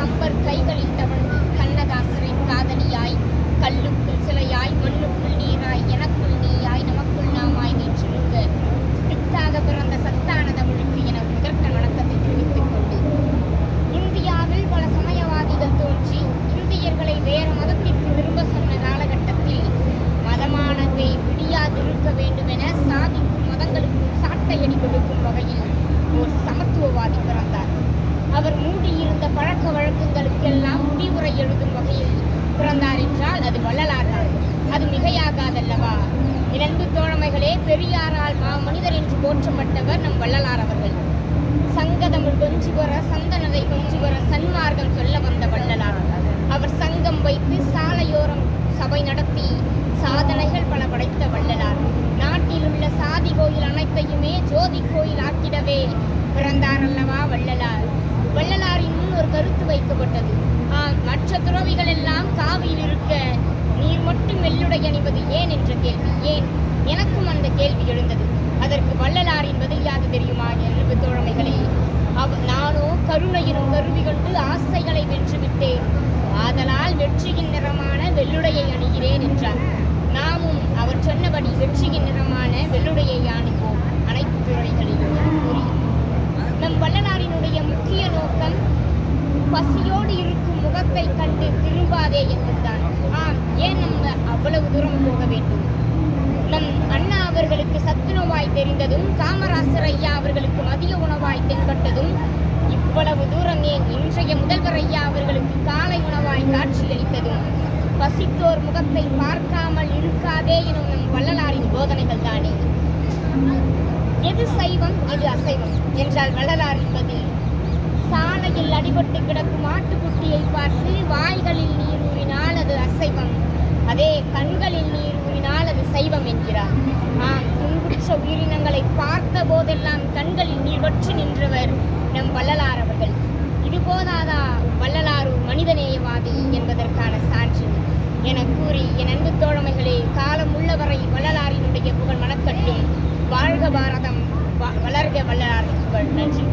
கம்பர் கைகளில் தவழ்ந்து கண்ணதாசரின் காதலியாய் கல்லுக்குள் சிலையாய் மண்ணுக்குள் நீராய் எனக்குள் நீயாய் நமக்குள் நாமாய் வீற்றிருக்க திக்காக பிறந்த சத்தான தமிழுக்கு என முதற்க வணக்கத்தை தெரிவித்துக் கொண்டு இந்தியாவில் பல சமயவாதிகள் தோன்றி இந்தியர்களை வேறு மதத்திற்கு திரும்ப சொன்ன காலகட்டத்தில் மதமானதை விடியாதிருக்க வேண்டும் என சாதிக்கும் மதங்களுக்கும் சாட்டையடி கொடுக்கும் வகையில் ஒரு சமத்துவவாதி பிறந்தார். அவர் மூடியிருந்த பழக்க வழக்கங்களுக்கெல்லாம் முடிவுரை எழுதும் வகையில் பிறந்தார் என்றால் அது வள்ளலார் தான். அது மிகையாகாதல்லவா? இரண்டு தோழமைகளே, பெரியாரால் மனிதர் என்று போற்றப்பட்டவர் நம் வள்ளலார் அவர்கள். சங்கதமிழ் கொஞ்சி வர சந்தனதை கொஞ்சி வர சன்மார்க்கம் சொல்ல வந்த வள்ளலார். அவர் சங்கம் வைத்து சாலையோரம் சபை நடத்தி சாதனைகள் பல படைத்த வள்ளலார். நாட்டில் உள்ள சாதி கோயில் அனைத்தையுமே ஜோதி கோயில் ஆக்கிடவே பிறந்தார் அல்லவா வள்ளலார். வள்ளலாரின் முன் ஒரு கருத்து வைக்கப்பட்டது. மற்ற துறவிகள் எல்லாம் காவியில் இருக்க நீர் மட்டும் வெள்ளுடை அணிவது ஏன் என்ற கேள்வி. ஏன்? எனக்கும் அந்த கேள்வி எழுந்தது. அதற்கு வள்ளலாரின் பதில் யாது தெரியுமா? என்று தோழமைகளே, நானோ கருணையினும் கருவி கொண்டு ஆசைகளை வென்றுவிட்டேன், ஆதலால் வெற்றியின் நிறமான வெள்ளுடையை அணிகிறேன் என்றார். நாமும் அவர் சொன்னபடி வெற்றியின் நிறமான வெள்ளுடையை அணிவோம் அனைத்து துறைகளிலும் கூறி நம் வள்ளலாரினுடைய முக்கிய நோக்கம் பசியோடு இருக்கும் முகத்தை கண்டு திரும்பாதே என்பதுதான். ஏன் நம்ம அவ்வளவு தூரம் போக வேண்டும்? நம் அண்ணா அவர்களுக்கு சத்துணவாய் தெரிந்ததும் காமராசர் ஐயா அவர்களுக்கு மதிய உணவாய் தென்பட்டதும் இவ்வளவு தூரம் ஏன் இன்றைய முதல்வர் ஐயா அவர்களுக்கு காலை உணவாய் காட்சியளித்ததும் பசித்தோர் முகத்தை பார்க்காமல் இருக்காதே எனும் நம் வள்ளலாரின் போதனைகள் தானே. எது சைவம் எது அசைவம் என்றால் வள்ளலாரின் பதில், சாலையில் அடிபட்டு கிடக்கும் ஆட்டுக்குட்டியை பார்த்து வாய்களில் நீர் ஊறினால் அது அசைவம், அதே கண்களில் நீர் ஊறினால் அது சைவம் என்கிறார். துன்புற்ற உயிரினங்களை பார்த்த போதெல்லாம் கண்களில் நீர் வற்றி நின்றவர் நம் வள்ளலார் அவர்கள். இது போதாதா வள்ளலார் மனிதநேயவாதி என்பதற்கான சான்று என கூறி என் அன்பு தோழமைகளே, காலம் உள்ளவரை வள்ளலாரினுடைய புகழ் மனக்கட்டும். வாழ்க பாரதம், வளர்க வள்ளலார் புகழ். நன்றி.